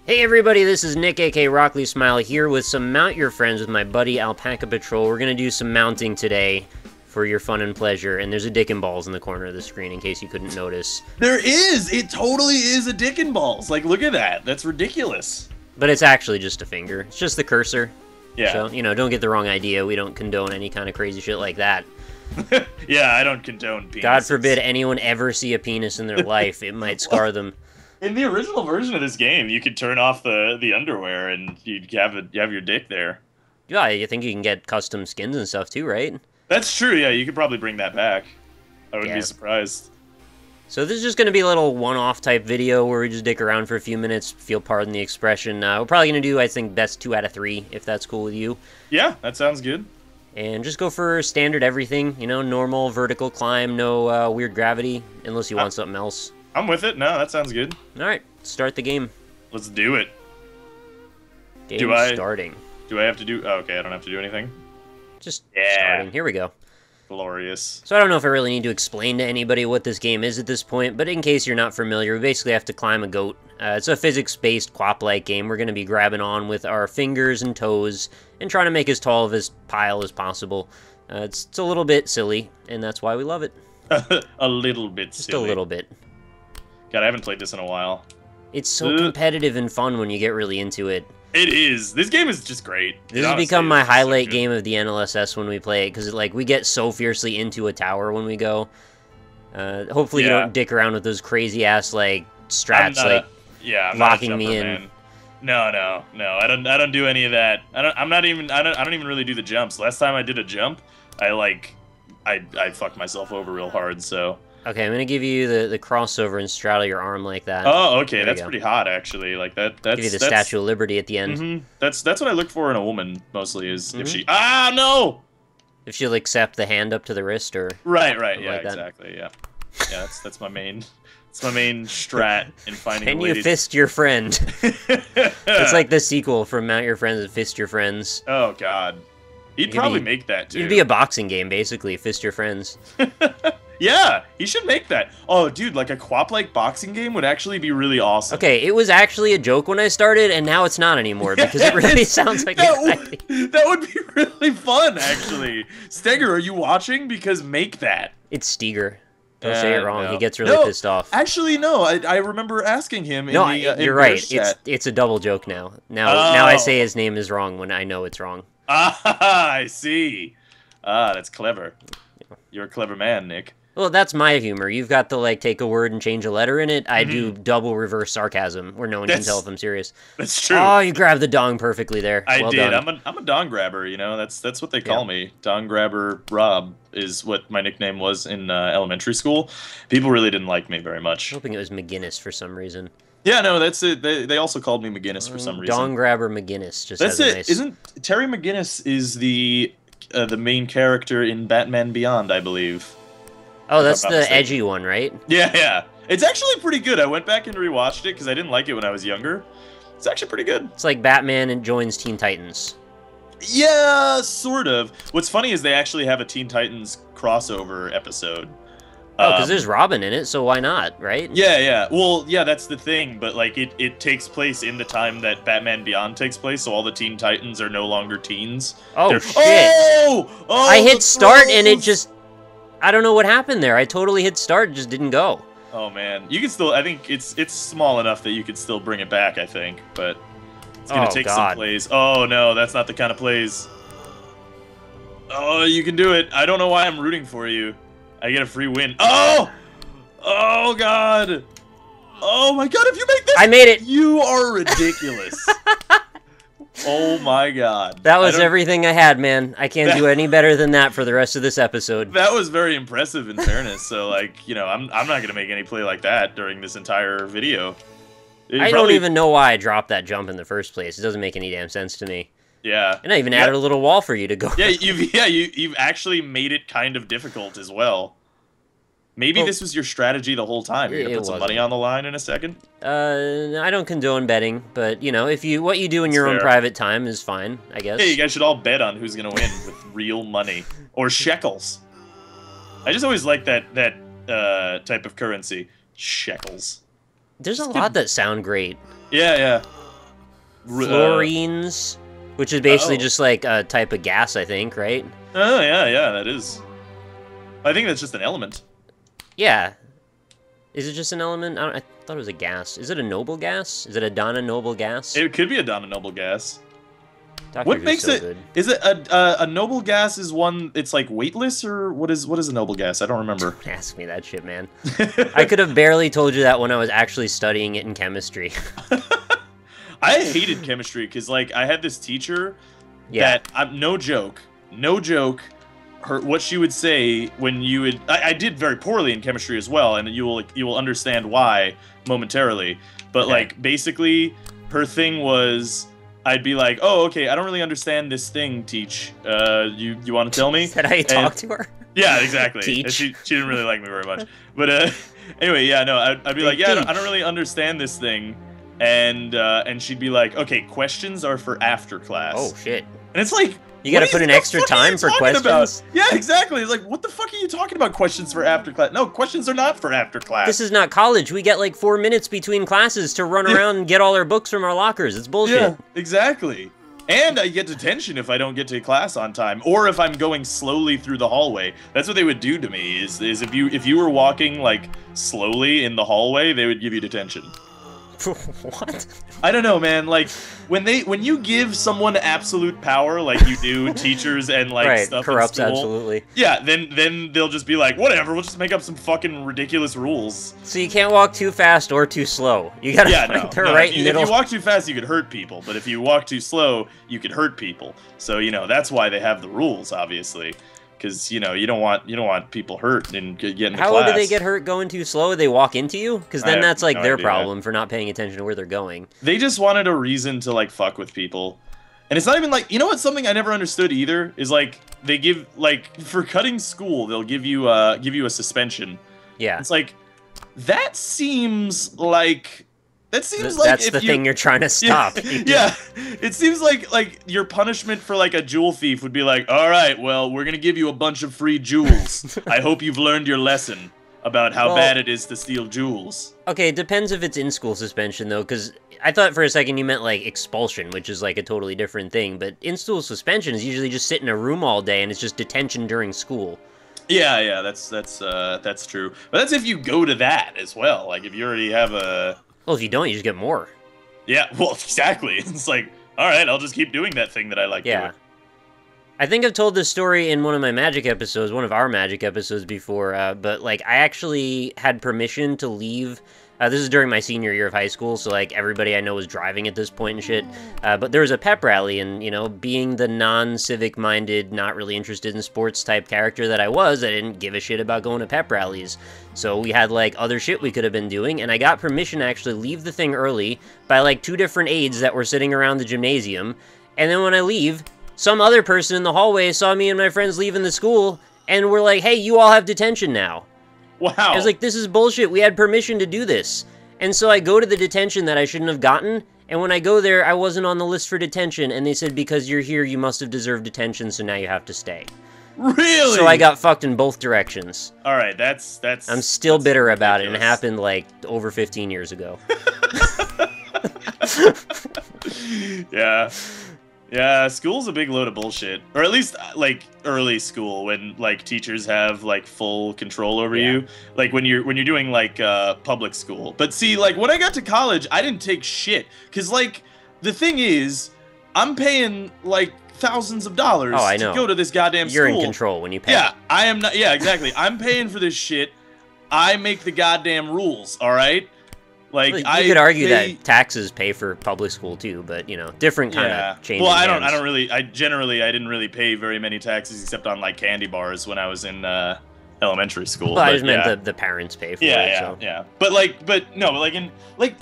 Hey everybody, this is Nick, aka Rockley Smile, here with some Mount Your Friends with my buddy AlpacaPatrol. We're going to do some mounting today for your fun and pleasure, and there's a dick and balls in the corner of the screen in case you couldn't notice. There is! It totally is a dick and balls. Like, look at that. That's ridiculous. But it's actually just a finger. It's just the cursor. Yeah. So, you know, don't get the wrong idea. We don't condone any kind of crazy shit like that. Yeah, I don't condone penises. God forbid anyone ever see a penis in their life. It might scar them. In the original version of this game, you could turn off the underwear and you'd have your dick there. Yeah, I think you can get custom skins and stuff too, right? That's true, yeah, you could probably bring that back. I wouldn't Yeah. be surprised. So this is just going to be a little one-off type video where we just dick around for a few minutes, feel pardon the expression. We're probably going to do, I think, best 2 out of 3, if that's cool with you. Yeah, that sounds good. And just go for standard everything, you know, normal vertical climb, no weird gravity, unless you want something else. I'm with it. No, that sounds good. Alright, start the game. Let's do it. Game starting. Do I have to do... Oh, okay, I don't have to do anything. Just starting. Here we go. Glorious. So I don't know if I really need to explain to anybody what this game is at this point, but in case you're not familiar, we basically have to climb a goat. It's a physics-based quap-like game. We're going to be grabbing on with our fingers and toes and trying to make as tall of a pile as possible. It's a little bit silly, and that's why we love it. A little bit Just silly. a little bit. God, I haven't played this in a while. It's so competitive and fun when you get really into it. It is. This game is just great. This has become my highlight game of the NLSS when we play it, because like we get so fiercely into a tower when we go. Hopefully you don't dick around with those crazy ass like strats I'm locking not a me jumper, in. Man. No. I don't do any of that. I don't even really do the jumps. Last time I did a jump, I fucked myself over real hard. So. Okay, I'm gonna give you the crossover and straddle your arm like that. Oh, okay, that's pretty hot actually. Like that. That's give you the Statue of Liberty at the end. Mm-hmm. That's what I look for in a woman mostly. Is if she no. If she'll accept the hand up to the wrist or right, yeah, like exactly, yeah. That's my main. It's my main strat in finding. Can you fist your friend? It's like the sequel from Mount Your Friends and Fist Your Friends. Oh God, he'd probably make that too. It'd be a boxing game basically. Fist your friends. Yeah, he should make that. Oh, dude, like a quap-like boxing game would actually be really awesome. Okay, it was actually a joke when I started, and now it's not anymore because it really sounds like that would be really fun, actually. Steger, are you watching? Because make that. It's Steger. Don't say it wrong. No. He gets really pissed off. Actually, no. I remember asking him. No, you're right. It's a double joke now. Now I say his name is wrong when I know it's wrong. Ah, I see. Ah, that's clever. You're a clever man, Nick. Well, that's my humor. You've got the, like, take a word and change a letter in it. I do double reverse sarcasm, where no one can tell if I'm serious. That's true. Oh, you grabbed the dong perfectly there. Well did. Done. I'm a dong grabber, you know? That's what they call me. Dong grabber Rob is what my nickname was in elementary school. People really didn't like me very much. I was hoping it was McGinnis for some reason. Yeah, no, that's it. They also called me McGinnis for some reason. Dong grabber McGinnis. Just that's has a it. nice... Isn't Terry McGinnis is the main character in Batman Beyond, I believe. Oh, that's the edgy one, right? Yeah. It's actually pretty good. I went back and rewatched it because I didn't like it when I was younger. It's actually pretty good. It's like Batman and joins Teen Titans. Yeah, sort of. What's funny is they actually have a Teen Titans crossover episode. Oh, because there's Robin in it, so why not, right? Yeah. Well, yeah, that's the thing, but like it takes place in the time that Batman Beyond takes place, so all the Teen Titans are no longer teens. Oh, shit. Oh, I hit start and it just... I don't know what happened there. I totally hit start, it just didn't go. Oh man, you can still. I think it's small enough that you could still bring it back. I think, but it's gonna take some plays. Oh no, that's not the kind of plays. Oh, you can do it. I don't know why I'm rooting for you. I get a free win. Oh God. Oh my God, if you make this, I made it. You are ridiculous. Oh my God. That was everything I had, man. I can't do any better than that for the rest of this episode. That was very impressive in fairness. So like, you know, I'm not going to make any play like that during this entire video. I don't even know why I dropped that jump in the first place. It doesn't make any damn sense to me. Yeah. And I even added a little wall for you to go. Yeah, you've actually made it kind of difficult as well. Maybe this was your strategy the whole time. You're gonna put some money on the line in a second. I don't condone betting, but you know, what you do in your own private time is fine, I guess. Hey, you guys should all bet on who's gonna win with real money or shekels. I just always like that type of currency, shekels. There's a lot that sound great. Yeah. Fluorines, which is basically just like a type of gas, I think, right? Oh, yeah, that is. I think that's just an element. Yeah. Is it just an element? I thought it was a gas. Is it a noble gas? Is it a Donna noble gas? It could be a Donna noble gas. Doctor What Who's makes so it? good. Is it a noble gas? Is one? It's like weightless, or what is a noble gas? I don't remember. Don't ask me that shit, man. I could have barely told you that when I was actually studying it in chemistry. I hated chemistry because like I had this teacher that no joke. What she would say when you would I did very poorly in chemistry as well, and you will understand why momentarily. But like basically, her thing was. I'd be like, oh, okay, I don't really understand this thing, Teach. You want to tell me? Is that how you talk to her? Yeah, exactly. Teach. She didn't really like me very much. But anyway, yeah, no, I'd be like, yeah, I don't really understand this thing. And she'd be like, okay, questions are for after class. Oh, shit. And it's like... You gotta put in extra time for questions? About? Yeah, exactly. It's like, what the fuck are you talking about questions for after class? No, questions are not for after class. This is not college. We get like 4 minutes between classes to run around and get all our books from our lockers. It's bullshit. Yeah, exactly. And I get detention if I don't get to class on time, or if I'm going slowly through the hallway. That's what they would do to me. Is if you were walking like slowly in the hallway, they would give you detention. What? I don't know, man. Like when you give someone absolute power, like you do teachers and like stuff corrupts in school, absolutely. Yeah, then they'll just be like, whatever. We'll just make up some fucking ridiculous rules. So you can't walk too fast or too slow. You gotta find the right middle. If you walk too fast, you could hurt people. But if you walk too slow, you could hurt people. So that's why they have the rules, obviously. Because you don't want people hurt and get into class. How do they get hurt going too slow? They walk into you? Because then that's like their idea. problem for not paying attention to where they're going. They just wanted a reason to like fuck with people, and it's not even like what's something I never understood either is like they give like for cutting school they'll give you a suspension. Yeah, it's like that seems like. That's the thing you're trying to stop. Yeah, it seems like your punishment for like a jewel thief would be like, all right, well, we're gonna give you a bunch of free jewels. I hope you've learned your lesson about how bad it is to steal jewels. Okay, it depends if it's in-school suspension though, because I thought for a second you meant like expulsion, which is like a totally different thing. But in-school suspension is usually just sit in a room all day, and it's just detention during school. Yeah, that's true. But that's if you go to that as well. Like if you already have a. Well, if you don't, you just get more. Yeah, well, exactly. It's like, all right, I'll just keep doing that thing that I like doing. I think I've told this story in one of my Magic episodes, one of our Magic episodes before, but, like, I actually had permission to leave. This is during my senior year of high school, so, like, everybody I know was driving at this point and shit. But there was a pep rally, and, being the non-civic-minded, not really interested in sports type character that I was, I didn't give a shit about going to pep rallies. So we had, like, other shit we could have been doing, and I got permission to actually leave the thing early by, like, 2 different aides that were sitting around the gymnasium. And then when I leave, some other person in the hallway saw me and my friends leaving the school, and were like, hey, you all have detention now. Wow. I was like, this is bullshit. We had permission to do this. And so I go to the detention that I shouldn't have gotten, and when I go there, I wasn't on the list for detention, and they said, because you're here, you must have deserved detention, so now you have to stay. Really? So I got fucked in both directions. All right, that's. I'm still bitter about it, and it happened, like, over 15 years ago. Yeah. Yeah, school's a big load of bullshit. Or at least, like, early school, when, like, teachers have, like, full control over you. Like, when you're doing, like, public school. But see, like, when I got to college, I didn't take shit. Because, like, the thing is, I'm paying, like, thousands of dollars to go to this goddamn school. You're in control when you pay. Yeah, I am not. Yeah, exactly. I'm paying for this shit. I make the goddamn rules, all right? Like, you could argue that taxes pay for public school too, but different kind of change. Well, I didn't really pay very many taxes except on like candy bars when I was in elementary school. Well, I just meant the parents pay for it. Yeah. But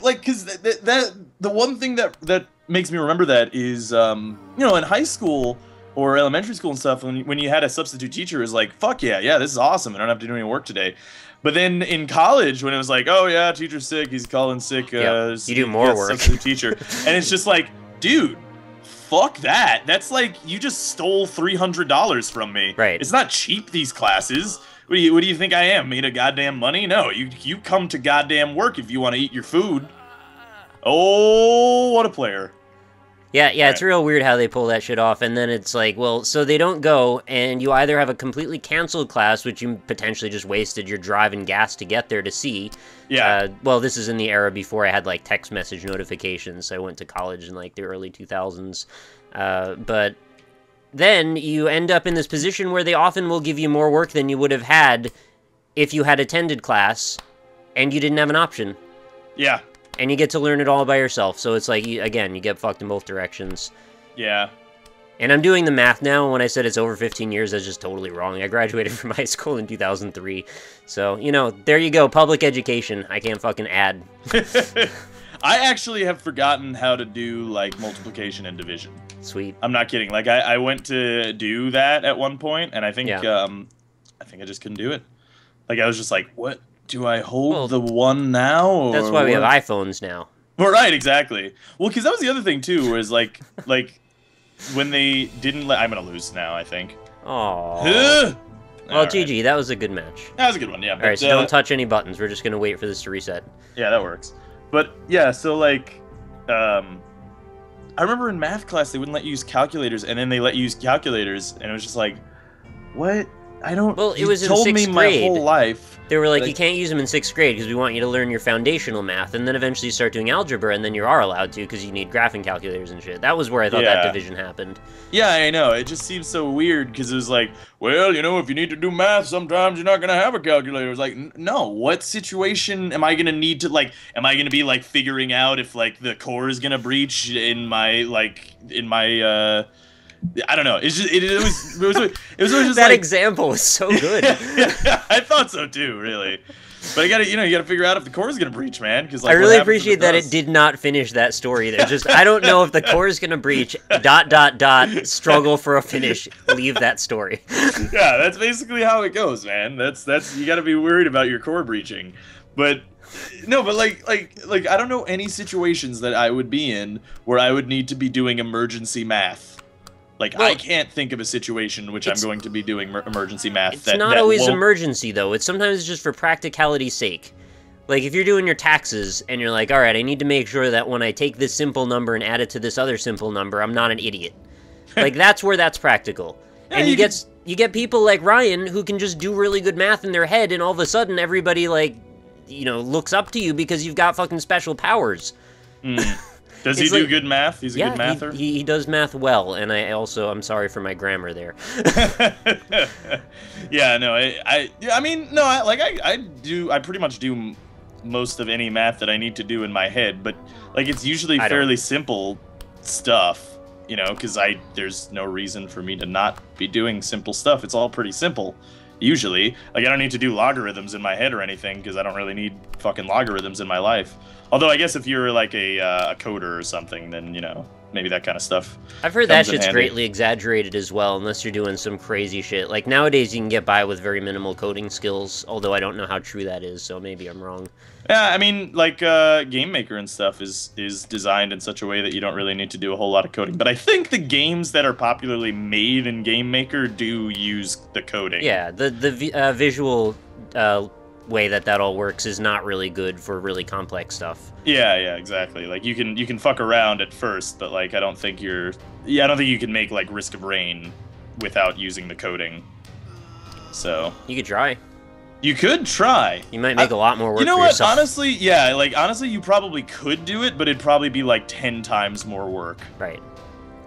because the one thing that makes me remember that is in high school or elementary school and stuff when you had a substitute teacher, it was like, fuck yeah, this is awesome. I don't have to do any work today. But then in college, when it was like, oh yeah, teacher's sick, he's calling sick. You do more work. Substitute teacher, and it's just like, dude, fuck that. That's like you just stole $300 from me. Right. It's not cheap, these classes. What do you think I am? Made of goddamn money? No, you come to goddamn work if you want to eat your food. Oh, what a player. Yeah, it's real weird how they pull that shit off, and then it's like, well, so they don't go, and you either have a completely canceled class, which you potentially just wasted your drive and gas to get there to see. Yeah. Well, this is in the era before I had, like, text message notifications. I went to college in, like, the early 2000s. But then you end up in this position where they often will give you more work than you would have had if you had attended class, and you didn't have an option. Yeah. And you get to learn it all by yourself, so it's like, again, you get fucked in both directions. Yeah. And I'm doing the math now, and when I said it's over 15 years, that's just totally wrong. I graduated from high school in 2003. So, you know, there you go, public education. I can't fucking add. I actually have forgotten how to do, like, multiplication and division. Sweet. I'm not kidding. Like, I went to do that at one point, and I think, I just couldn't do it. Like, I was just like, what? Do I hold the one now? Or that's why we have iPhones now. Well, right, exactly. Well, because that was the other thing, too, was, like, when they didn't let... I'm going to lose now, I think. Aww. Well, GG, that was a good match. That was a good one, yeah. Alright, so don't touch any buttons. We're just going to wait for this to reset. Yeah, that works. But, yeah, so, like, I remember in math class, they wouldn't let you use calculators, and then they let you use calculators, and it was just like, what? I don't... Well, it was in 6th grade. You told me my whole life. They were like, you can't use them in 6th grade because we want you to learn your foundational math, and then eventually you start doing algebra, and then you are allowed to because you need graphing calculators and shit. That was where I thought that division happened. Yeah, I know. It just seems so weird because it was like, well, you know, if you need to do math, sometimes you're not going to have a calculator. It's like, no, what situation am I going to need to, like, am I going to be, like, figuring out if, like, the core is going to breach in my, I don't know. It's just it was always just that like, example was so good. I thought so too, really. But you gotta figure out if the core is gonna breach, man. Because like, I really appreciate that it did not finish that story there. Just I don't know if the core is gonna breach. ... Struggle for a finish. Leave that story. Yeah, that's basically how it goes, man. That's you gotta be worried about your core breaching, but. No, but like I don't know any situations that I would be in where I would need to be doing emergency math. Like, well, I can't think of a situation in which I'm going to be doing emergency math. It's not always emergency, though. It's sometimes just for practicality's sake. Like, if you're doing your taxes, and you're like, alright, I need to make sure that when I take this simple number and add it to this other simple number, I'm not an idiot. Like, that's where that's practical. Yeah, and you get people like Ryan who can just do really good math in their head, and all of a sudden everybody, like, you know, looks up to you because you've got fucking special powers. Does he do good math? He's a good mather? He does math well, and I'm sorry for my grammar there. Yeah, no, I pretty much do most of any math that I need to do in my head, but, like, it's usually fairly simple stuff, you know, because there's no reason for me to not be doing simple stuff. It's all pretty simple. Usually. Like, I don't need to do logarithms in my head or anything, because I don't really need fucking logarithms in my life. Although, I guess if you're, like, a coder or something, then, you know, maybe that kind of stuff. I've heard that shit's greatly exaggerated as well, unless you're doing some crazy shit. Like, nowadays you can get by with very minimal coding skills, although I don't know how true that is, so maybe I'm wrong. Yeah, I mean, like, Game Maker and stuff is designed in such a way that you don't really need to do a whole lot of coding. But I think the games that are popularly made in Game Maker do use the coding. Yeah, the visual way that all works is not really good for really complex stuff. Yeah, exactly. Like, you can fuck around at first, but, like, I don't think you can make, like, Risk of Rain without using the coding. So you could try. You could try. You might make a lot more work for yourself. You know what? Yourself. Honestly, yeah. Like, honestly, you probably could do it, but it'd probably be, like, 10 times more work. Right.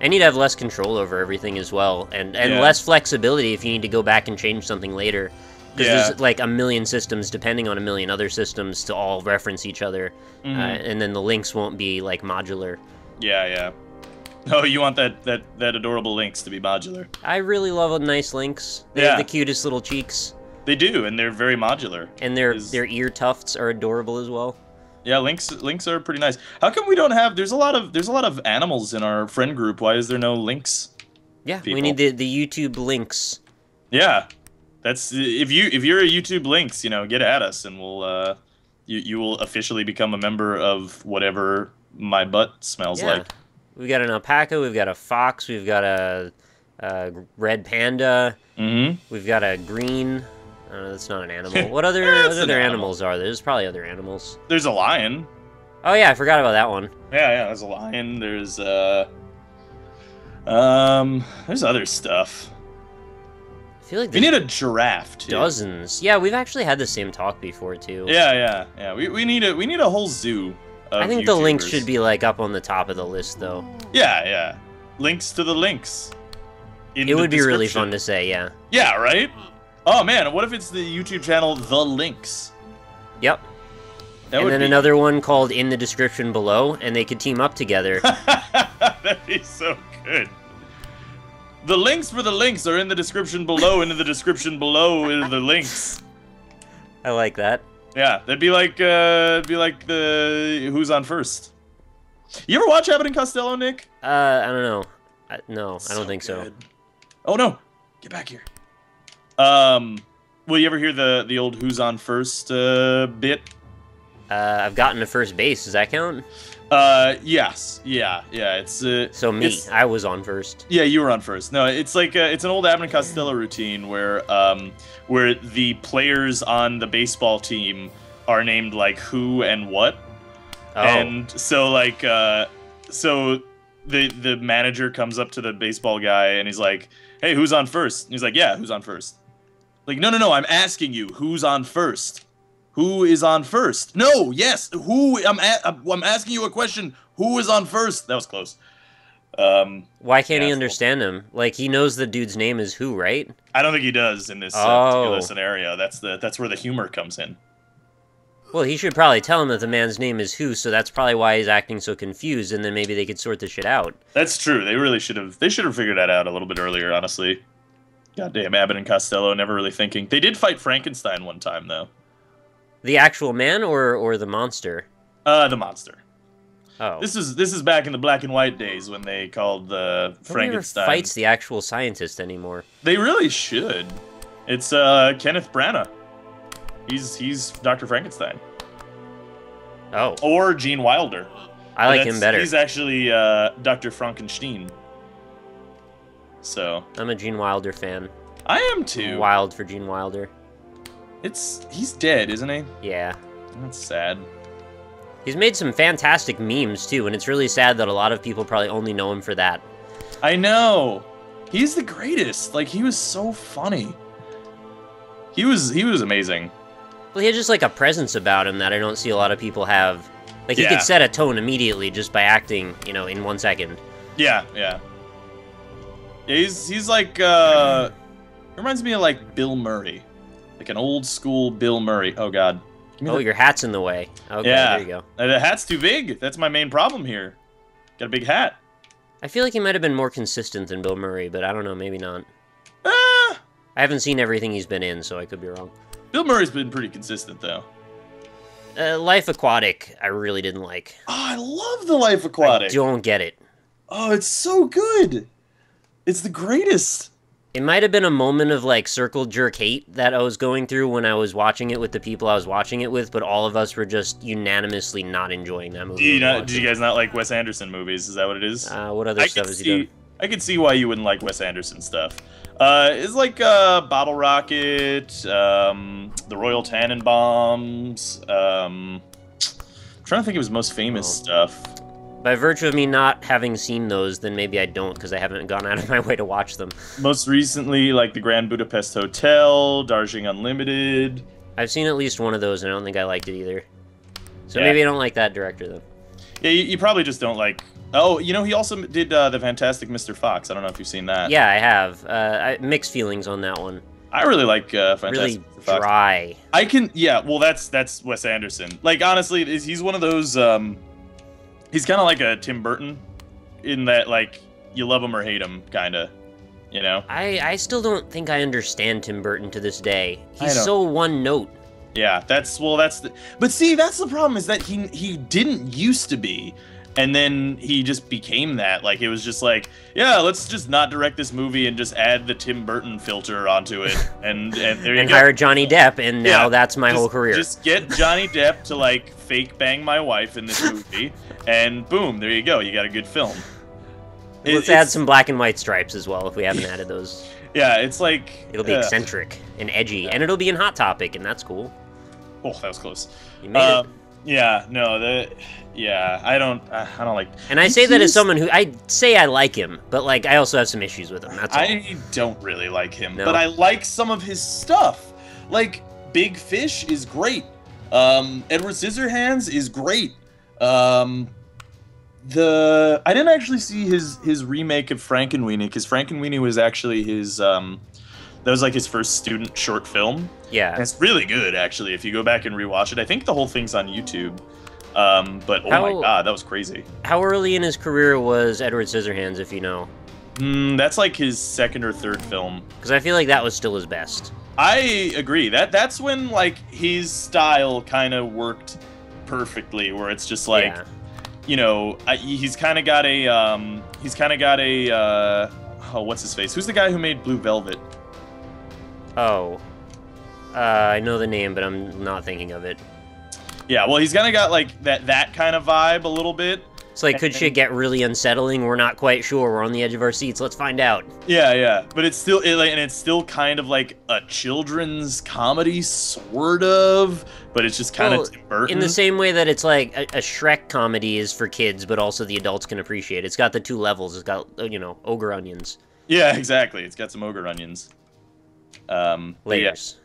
And you'd have less control over everything as well, and less flexibility if you need to go back and change something later. Because there's, like, a million systems depending on a million other systems to all reference each other. And then the links won't be, like, modular. Yeah. Oh, you want that adorable links to be modular. I really love nice links. They have the cutest little cheeks. They do, and they're very modular. And their ear tufts are adorable as well. Yeah, links are pretty nice. How come we don't have? There's a lot of animals in our friend group. Why is there no links? Yeah, people? We need the YouTube links. Yeah, that's if you're a YouTube links, you know, get at us, and we'll you will officially become a member of whatever my butt smells like. We got an alpaca. We've got a fox. We've got a red panda. We've got a green. That's not an animal. What other animals are there? There's probably other animals. There's a lion. Oh yeah, I forgot about that one. Yeah, there's a lion. There's There's other stuff. I feel like we need a giraffe too. Dozens. Yeah, we've actually had the same talk before too. Yeah. We need a whole zoo. I think YouTubers. the links should be like up on the top of the list though. Yeah. Links to the links. It would be really fun to say, yeah. Yeah, right? Oh man, what if it's the YouTube channel The Links? Yep. And then another one called In the Description Below, and they could team up together. That'd be so good. The links for the links are in the description below, and in the description below are the links. I like that. Yeah, that'd be like the Who's on First. You ever watch Abbott and Costello, Nick? I don't know. No, I don't think so. Oh no! Get back here. Will you ever hear the old Who's on First bit? I've gotten to first base. Does that count? Yes. Yeah. It's so me. I was on first. Yeah, you were on first. No, it's like it's an old Abbott and Costello routine where the players on the baseball team are named like who and what. Oh. And so like so the manager comes up to the baseball guy and he's like, "Hey, who's on first?" And he's like, "Yeah, who's on first?" Like, no, I'm asking you, who's on first? Who is on first? No, yes, who? I'm asking you a question. Who is on first? That was close. Why can't he understand him? Like, he knows the dude's name is who, right? I don't think he does in this particular scenario. That's where the humor comes in. Well, he should probably tell him that the man's name is who, so that's probably why he's acting so confused, and then maybe they could sort this shit out. That's true. They really should have. They should have figured that out a little bit earlier, honestly. Goddamn, Abbott and Costello, never really thinking. They did fight Frankenstein one time, though. The actual man or the monster? The monster. Oh. This is back in the black and white days when they called Frankenstein. Nobody fights the actual scientist anymore. They really should. It's Kenneth Branagh. He's Dr. Frankenstein. Oh. Or Gene Wilder. I like him better. He's actually Dr. Frankenstein. So I'm a Gene Wilder fan. I am too. I'm wild for Gene Wilder. He's dead, isn't he? Yeah. That's sad. He's made some fantastic memes too, and it's really sad that a lot of people probably only know him for that. I know. He's the greatest. Like, he was so funny. He was amazing. Well, he had just like a presence about him that I don't see a lot of people have. Like, he could set a tone immediately just by acting, in 1 second. Yeah. He's like reminds me of like Bill Murray. Like an old school Bill Murray. Oh god. Oh, your hat's in the way. Okay, there you go. The hat's too big. That's my main problem here. Got a big hat. I feel like he might have been more consistent than Bill Murray, but I don't know, maybe not. I haven't seen everything he's been in, so I could be wrong. Bill Murray's been pretty consistent, though. Life Aquatic, I really didn't like. Oh, I love the Life Aquatic. I don't get it. Oh, it's so good. It's the greatest. It might have been a moment of, like, circle jerk hate that I was going through when I was watching it with the people I was watching it with, but all of us were just unanimously not enjoying that movie. Did you guys not like Wes Anderson movies? Is that what it is? What other stuff has he done? I could see why you wouldn't like Wes Anderson stuff. It's like Bottle Rocket, The Royal Tannenbaums. I'm trying to think of his most famous stuff. By virtue of me not having seen those, then maybe I don't, because I haven't gone out of my way to watch them. Most recently, like The Grand Budapest Hotel, Darjeeling Unlimited. I've seen at least one of those, and I don't think I liked it either. So maybe I don't like that director, then. Yeah, you probably just don't like... Oh, he also did The Fantastic Mr. Fox. I don't know if you've seen that. Yeah, I have. Mixed feelings on that one. I really like Fantastic really Mr. Fox. Dry. Well, that's Wes Anderson. Like, honestly, he's one of those... He's kind of like a Tim Burton, in that, like, you love him or hate him, kind of, I still don't think I understand Tim Burton to this day. He's so one note. Yeah, but see, that's the problem, is that he didn't used to be, and then he just became that. Like, it was just like, yeah, let's just not direct this movie and just add the Tim Burton filter onto it, and there you go. And hire Johnny Depp, and now that's my whole career. Just get Johnny Depp to, like, fake bang my wife in this movie, and boom, there you go, you got a good film. Let's add some black and white stripes as well, if we haven't added those. Yeah, it's like... It'll be eccentric and edgy, and it'll be in Hot Topic, and that's cool. Oh, that was close. You made it. Yeah, no, yeah, I don't like. And I say that as someone who I say I like him, but like I also have some issues with him. That's all. I don't really like him, No. but I like some of his stuff. Like Big Fish is great. Edward Scissorhands is great. I didn't actually see his remake of Frankenweenie, because Frankenweenie was actually his that was like his first student short film. Yeah. And it's really good, actually, if you go back and rewatch it. I think the whole thing's on YouTube. But oh my god, that was crazy. How early in his career was Edward Scissorhands, if you know? That's like his second or third film. Because I feel like that was still his best. I agree. That's when like his style kind of worked perfectly, where it's just like, you know, he's kind of got a oh, what's his face? Who's the guy who made Blue Velvet? Oh, I know the name, but I'm not thinking of it. Yeah, well, he's kind of got like that kind of vibe a little bit. It's like, could shit get really unsettling? We're not quite sure. We're on the edge of our seats. Let's find out. Yeah, but it's still and it's still kind of like a children's comedy, sort of, but it's just kind of Tim Burton. In the same way that it's like a Shrek comedy is for kids, but also the adults can appreciate it. It's got the two levels. It's got, you know, ogre onions. Yeah, exactly. It's got some ogre onions. Layers.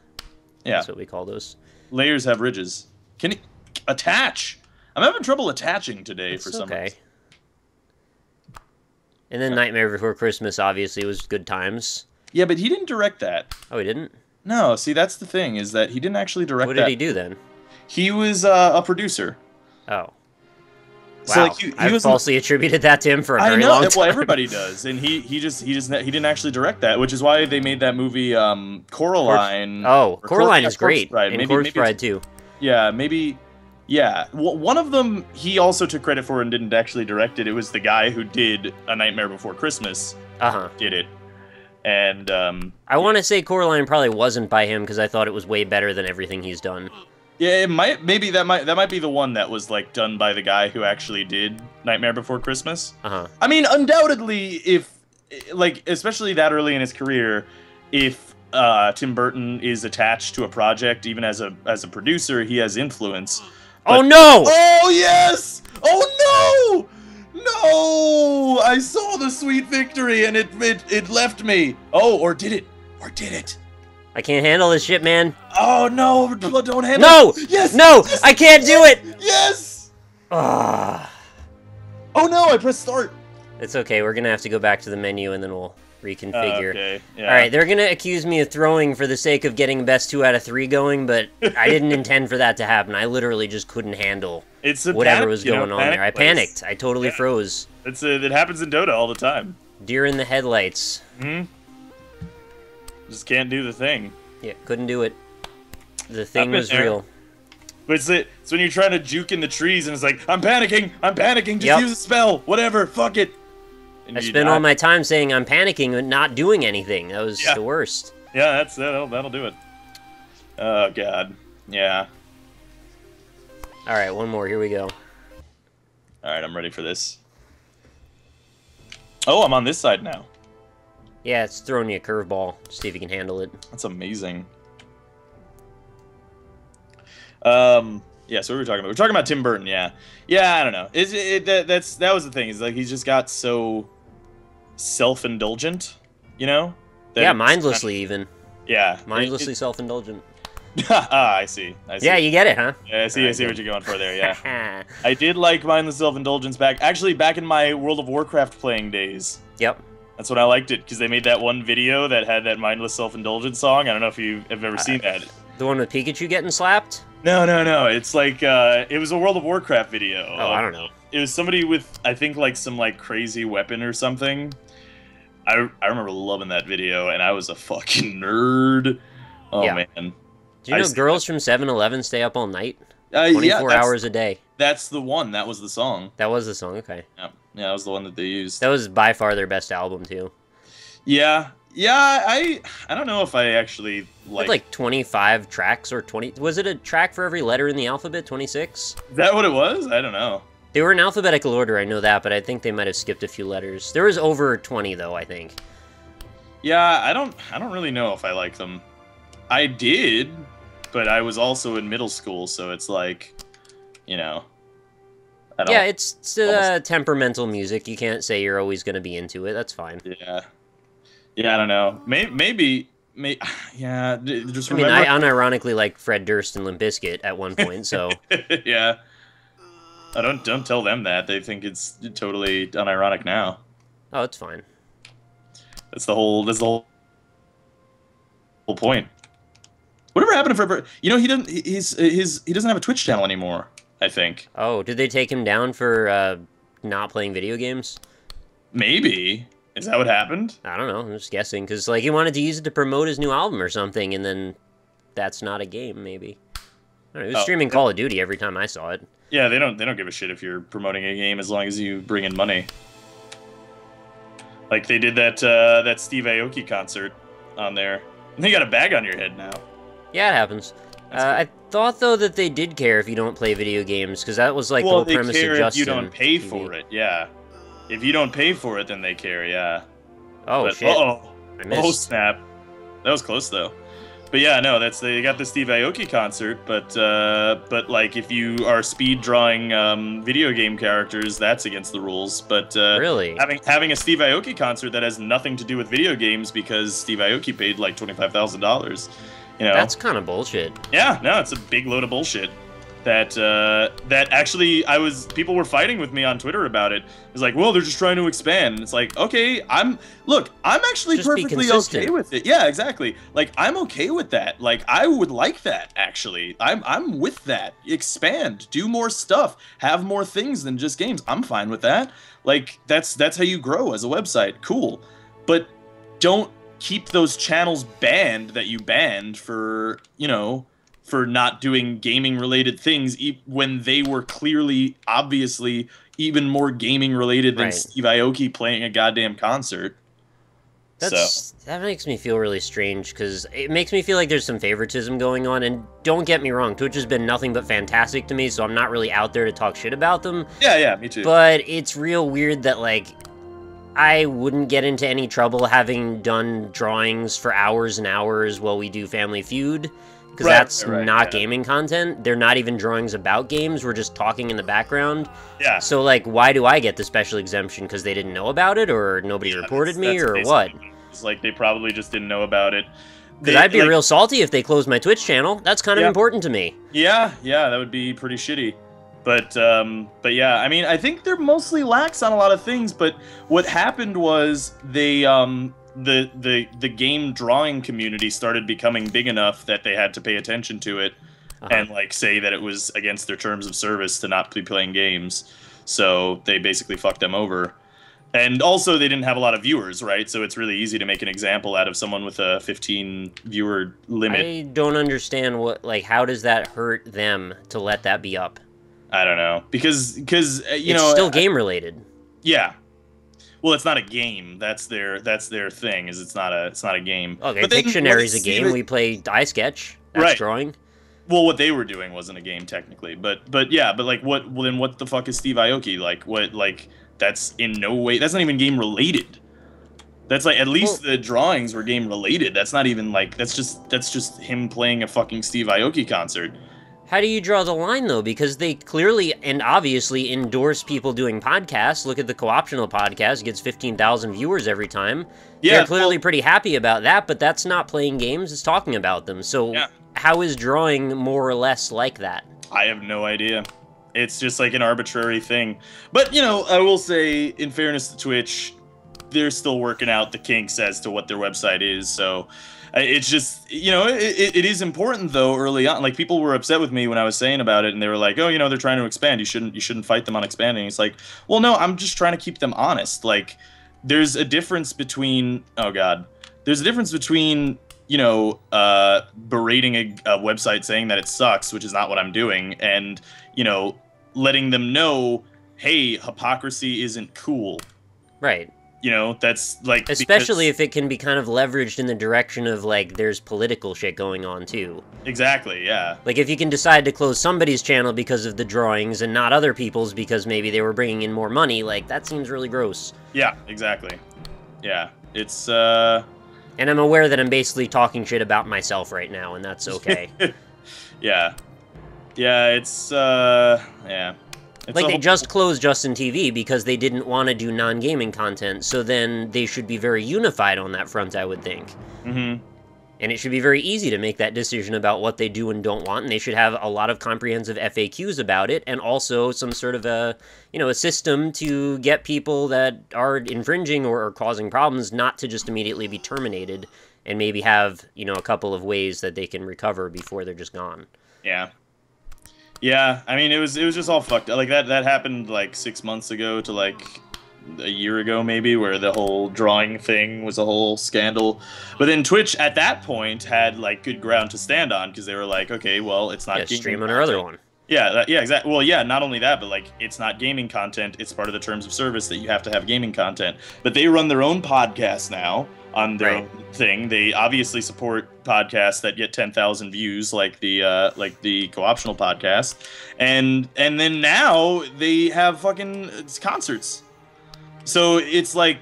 Yeah. That's what we call those. Layers have ridges. Can he attach? I'm having trouble attaching today for some reason. And then Nightmare Before Christmas obviously was good times. Yeah, but he didn't direct that. Oh, he didn't? No, see, that's the thing, is that he didn't actually direct that. What did he do then? He was a producer. Oh. Wow, so, like, I falsely attributed that to him for a very long time. Well, everybody does, and he didn't actually direct that, which is why they made that movie Coraline. Coraline is great, Bride. And Corpse Bride too. Yeah, maybe. Yeah, one of them he also took credit for and didn't actually direct it. It was the guy who did A Nightmare Before Christmas. Did it, and I want to say Coraline probably wasn't by him because I thought it was way better than everything he's done. Yeah, it might. Maybe that might be the one that was like done by the guy who actually did Nightmare Before Christmas. I mean, undoubtedly, if like especially that early in his career, if Tim Burton is attached to a project, even as a producer, he has influence. But, oh no! Oh yes! Oh no! No! I saw the sweet victory and it left me. Oh, or did it? Or did it? I can't handle this shit, man. Oh no! Don't handle it. No! Yes! No! Yes! I can't do it! Yes! Oh no! I pressed start. It's okay. We're gonna have to go back to the menu and then we'll reconfigure. Okay. Yeah. All right, they're gonna accuse me of throwing for the sake of getting best 2 out of 3 going, but I didn't intend for that to happen. I literally just couldn't handle whatever was going on there. I panicked. I totally froze. It happens in Dota all the time. Deer in the headlights. Just can't do the thing. Yeah, couldn't do it. The thing was real. But it's when you're trying to juke in the trees and it's like, I'm panicking, just use a spell, whatever, fuck it. I spent all my time saying I'm panicking and not doing anything. That was the worst. Yeah, that'll do it. Oh god. Yeah. Alright, one more, here we go. Alright, I'm ready for this. Oh, I'm on this side now. Yeah, it's throwing you a curveball. See if you can handle it. That's amazing. Yeah, so what were we talking about? We're talking about Tim Burton, yeah. Yeah, I don't know. That was the thing. Is like he's just got so self-indulgent, you know? Yeah, mindlessly even. Yeah. Mindlessly self-indulgent. I see. Yeah, you get it, huh? Yeah, I see what you're going for there, yeah. I did like mindless self-indulgence back in my World of Warcraft playing days. Yep. That's when I liked it, because they made that one video that had that mindless self-indulgence song. I don't know if you've ever seen that. The one with Pikachu getting slapped? No. It's like, it was a World of Warcraft video. Oh, I don't know. It was somebody with, I think, like, some, like, crazy weapon or something. I remember loving that video, and I was a fucking nerd. Oh, man. Do you know girls from 7-Eleven stay up all night? 24 hours a day. That's the one. That was the song. That was the song, okay. Yeah, that was the one that they used. That was by far their best album, too. Yeah, I don't know if I actually like... like 25 tracks or 20... Was it a track for every letter in the alphabet? 26? Is that what it was? I don't know. They were in alphabetical order, I know that, but I think they might have skipped a few letters. There was over 20, though, I think. Yeah, I don't really know if I like them. I did, but I was also in middle school, so it's like... you know. Yeah, it's temperamental music. You can't say you're always going to be into it. That's fine. Yeah. Yeah, I don't know. Maybe yeah, just I mean, remember... I unironically like Fred Durst and Limp Bizkit at one point, so... Yeah. Don't tell them that. They think it's totally unironic now. Oh, it's fine. That's the whole point. Whatever happened to Fred? You know, he doesn't have a Twitch channel anymore, I think. Oh, did they take him down for not playing video games? Maybe. Is that what happened? I don't know. I'm just guessing, because like he wanted to use it to promote his new album or something, and then that's not a game. Maybe. I don't know, he was streaming Call of Duty every time I saw it. Yeah, they don't give a shit if you're promoting a game as long as you bring in money. Like they did that Steve Aoki concert on there. And you got a bag on your head now. Yeah, it happens. I thought though that they did care if you don't play video games, because that was like the whole premise of Justin. Well, they care if you don't pay for it. Yeah. If you don't pay for it, then they care, yeah. Oh, but, shit. Oh, snap. That was close, though. But yeah, no, they got the Steve Aoki concert, but like, if you are speed drawing video game characters, that's against the rules. But really? Having a Steve Aoki concert that has nothing to do with video games because Steve Aoki paid like $25,000, you know. That's kind of bullshit. Yeah, no, it's a big load of bullshit. That actually people were fighting with me on Twitter about it. It's like, well, they're just trying to expand. And it's like, okay, I'm actually just perfectly okay with it. Yeah, exactly. Like, I'm okay with that. Like, I would like that, actually. I'm with that. Expand, do more stuff, have more things than just games. I'm fine with that. Like, that's how you grow as a website. Cool. But don't keep those channels banned that you banned for, you know, for not doing gaming-related things when they were clearly, obviously, even more gaming-related than Steve Aoki playing a goddamn concert. That makes me feel really strange, because it makes me feel like there's some favoritism going on, and don't get me wrong, Twitch has been nothing but fantastic to me, so I'm not really out there to talk shit about them. Yeah, me too. But it's real weird that, like, I wouldn't get into any trouble having done drawings for hours and hours while we do Family Feud. Because that's not gaming content. They're not even drawings about games. We're just talking in the background. Yeah. So, like, why do I get the special exemption? Because they didn't know about it? Or nobody reported me? Or what? It's like they probably just didn't know about it. Because I'd be real salty if they closed my Twitch channel. That's kind of important to me. Yeah, that would be pretty shitty. But yeah, I mean, I think they're mostly lax on a lot of things. But what happened was they... the game drawing community started becoming big enough that they had to pay attention to it and like say that it was against their terms of service to not be playing games. So they basically fucked them over. And also they didn't have a lot of viewers, right? So it's really easy to make an example out of someone with a 15 viewer limit. I don't understand how does that hurt them to let that be up? I don't know. Because you know, it's still game related. Yeah. Well, it's not a game. That's their thing. It's not a game. Okay, Pictionary's a game. We play Die Sketch. That's drawing. Well, what they were doing wasn't a game technically, but yeah, but like what? Well, then what the fuck is Steve Aoki like? What like that's in no way. That's not even game related. That's like at least the drawings were game related. That's not even like that's just him playing a fucking Steve Aoki concert. How do you draw the line, though? Because they clearly and obviously endorse people doing podcasts. Look at the Co-optional podcast. It gets 15,000 viewers every time. Yeah, they're clearly pretty happy about that, but that's not playing games. It's talking about them. So how is drawing more or less like that? I have no idea. It's just like an arbitrary thing. But, you know, I will say, in fairness to Twitch, they're still working out the kinks as to what their website is, so... It's just, you know, it is important though early on. Like people were upset with me when I was saying about it, and they were like, "Oh, you know, they're trying to expand. You shouldn't fight them on expanding." It's like, well, no, I'm just trying to keep them honest. Like, there's a difference between you know, berating a website saying that it sucks, which is not what I'm doing, and you know, letting them know, hey, hypocrisy isn't cool. Right. You know, that's like... Especially if it can be kind of leveraged in the direction of, like, there's political shit going on, too. Exactly, yeah. Like, if you can decide to close somebody's channel because of the drawings and not other people's because maybe they were bringing in more money, like, that seems really gross. Yeah, exactly. Yeah, it's, And I'm aware that I'm basically talking shit about myself right now, and that's okay. Yeah. Yeah, yeah. Like, they just closed Justin TV because they didn't want to do non-gaming content, so then they should be very unified on that front, I would think. Mm-hmm. And it should be very easy to make that decision about what they do and don't want, and they should have a lot of comprehensive FAQs about it, and also some sort of a system to get people that are infringing or are causing problems not to just immediately be terminated, and maybe have, a couple of ways that they can recover before they're just gone. Yeah. Yeah, I mean, it was just all fucked up. Like, that happened, like, 6 months ago to, like, a year ago, maybe, where the whole drawing thing was a whole scandal. But then Twitch, at that point, had, like, good ground to stand on, because they were like, okay, well, it's not gaming stream on content. our other one. Yeah, yeah, exactly. Well, yeah, not only that, but, like, it's not gaming content. It's part of the terms of service that you have to have gaming content. But they run their own podcast now on their own thing. They obviously support podcasts that get 10,000 views, like the co-optional podcast, and then now they have fucking concerts. So it's like,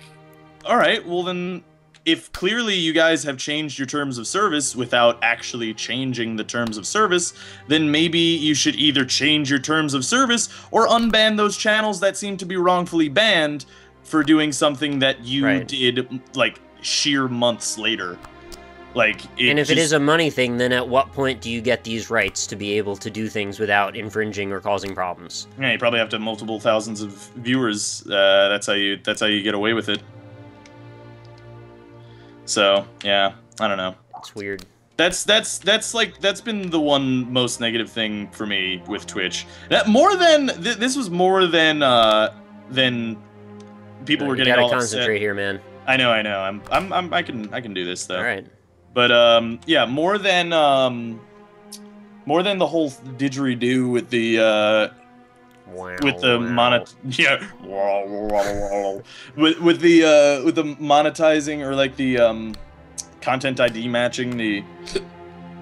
all right, well then, if clearly you guys have changed your terms of service without actually changing the terms of service, then maybe you should either change your terms of service or unban those channels that seem to be wrongfully banned for doing something that you did, like, sheer months later. Like, and if it is a money thing, then at what point do you get these rights to be able to do things without infringing or causing problems? Yeah, you probably have to have multiple thousands of viewers. That's how you get away with it. So yeah, I don't know. It's weird. That's been the one most negative thing for me with Twitch. That more than this was more than people were getting all upset. You gotta concentrate here, man. I know. I can do this though. All right. But yeah, more than the whole didgeridoo with the with the monetizing, or like the content ID matching the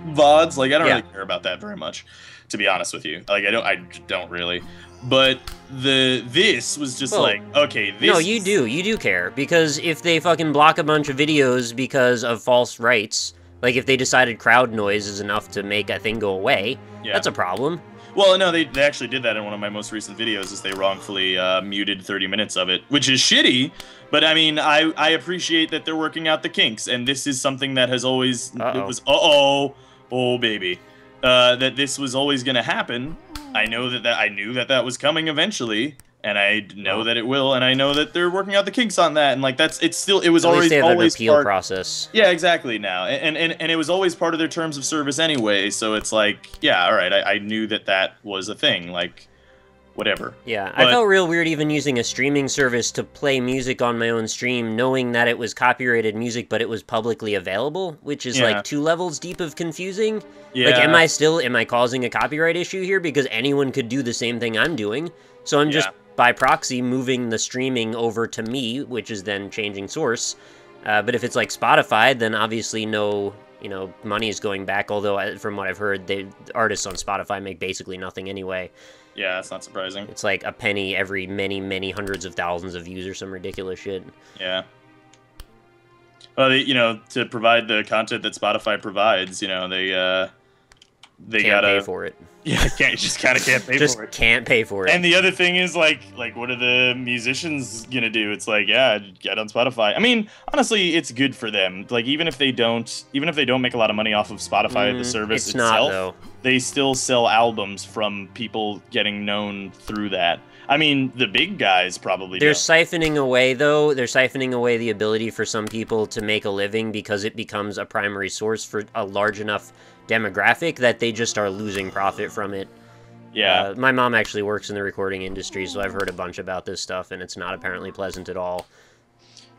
VODs. Like, I don't really care about that very much, to be honest with you. Like, I don't really. But this was just like, okay, this... No, you do care, because if they fucking block a bunch of videos because of false rights, like if they decided crowd noise is enough to make a thing go away, that's a problem. Well, no, they actually did that in one of my most recent videos, is they wrongfully muted 30 minutes of it, which is shitty, but I mean, I appreciate that they're working out the kinks, and this is something that has always... It was, oh baby. That this was always going to happen. I knew that was coming eventually, and I know that it will, and I know that they're working out the kinks on that, and like it was always an appeal process. Yeah, exactly. Now, and it was always part of their terms of service anyway. So it's like, yeah, all right, I knew that was a thing. Like, whatever. Yeah, I felt real weird even using a streaming service to play music on my own stream, knowing that it was copyrighted music, but it was publicly available, which is like 2 levels deep of confusing. Yeah. Like, am I causing a copyright issue here? Because anyone could do the same thing I'm doing. So I'm just, by proxy, moving the streaming over to me, which is then changing source. But if it's like Spotify, then obviously no, money is going back, although from what I've heard, artists on Spotify make basically nothing anyway. Yeah, that's not surprising. It's like a penny every many, many hundreds of thousands of views or some ridiculous shit. Yeah. Well, to provide the content that Spotify provides, they can't pay for it. Yeah, just kind of can't pay for it. Just can't pay for it. And the other thing is, like, what are the musicians gonna do? It's like, yeah, get on Spotify. I mean, honestly, it's good for them. Like, even if they don't make a lot of money off of Spotify, the service itself, they still sell albums from people getting known through that. I mean, the big guys probably They're siphoning away, though. They're siphoning away the ability for some people to make a living because it becomes a primary source for a large enough demographic that they just are losing profit from it. Yeah. My mom actually works in the recording industry, so I've heard a bunch about this stuff, and it's not apparently pleasant at all.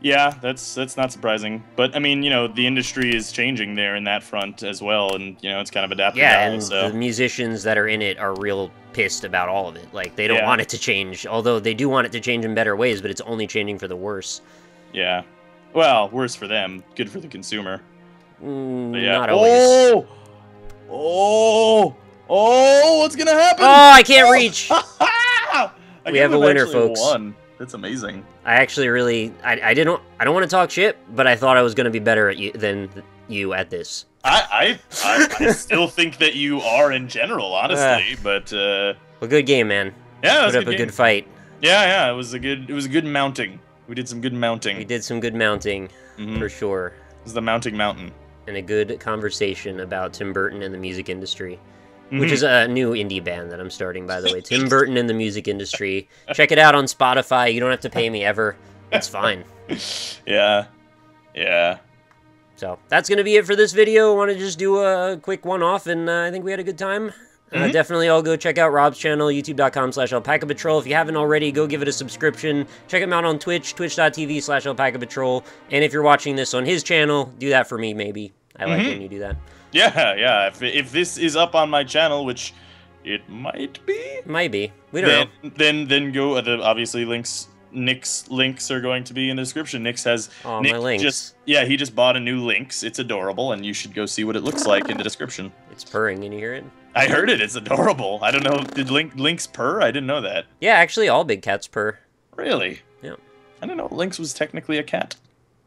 Yeah, that's not surprising. But, I mean, the industry is changing there in that front as well, and, it's kind of adapted. Yeah, and the musicians that are in it are real pissed about all of it. Like, they don't want it to change, although they do want it to change in better ways, but it's only changing for the worse. Yeah. Well, worse for them. Good for the consumer. Not always. Oh, what's gonna happen? Oh, I can't reach! We have a winner, folks. Won. That's amazing. I actually I don't want to talk shit, but I thought I was gonna be better at you than you at this. I still think that you are in general, honestly, but well, good game, man. Yeah, put up a good fight. Yeah, it was a good mounting. We did some good mounting. We did some good mounting, for sure. It was the mounting mountain. And a good conversation about Tim Burton and the music industry, which is a new indie band that I'm starting, by the way. Tim Burton and the music industry. Check it out on Spotify. You don't have to pay me ever. It's fine. Yeah. So that's going to be it for this video. I want to just do a quick one-off, and I think we had a good time. Definitely all go check out Rob's channel, youtube.com/AlpacaPatrol. If you haven't already, go give it a subscription. Check him out on Twitch, twitch.tv/AlpacaPatrol. And if you're watching this on his channel, do that for me, maybe. I like when you do that. Yeah. If this is up on my channel, which it might be. Might be. We don't know. Then go, obviously Nick's links are going to be in the description. Nick my links. He just bought a new Lynx. It's adorable, and you should go see what it looks like in the description. It's purring. Can you hear it? I heard it. It's adorable. I don't know. Did Lynx purr? I didn't know that. Yeah, actually, all big cats purr. Really? Yeah. I didn't know Lynx was technically a cat.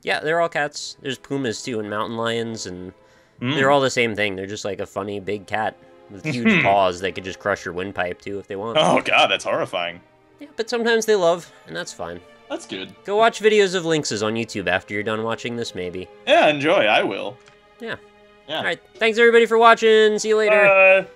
Yeah, they're all cats. There's pumas, too, and mountain lions, and they're all the same thing. They're just like a funny big cat with huge paws that could just crush your windpipe, too, if they want. Oh, God, that's horrifying. Yeah, but sometimes they love, and that's fine. That's good. Go watch videos of lynxes on YouTube after you're done watching this, maybe. Yeah, enjoy. I will. Yeah. All right. Thanks, everybody, for watching. See you later. Bye.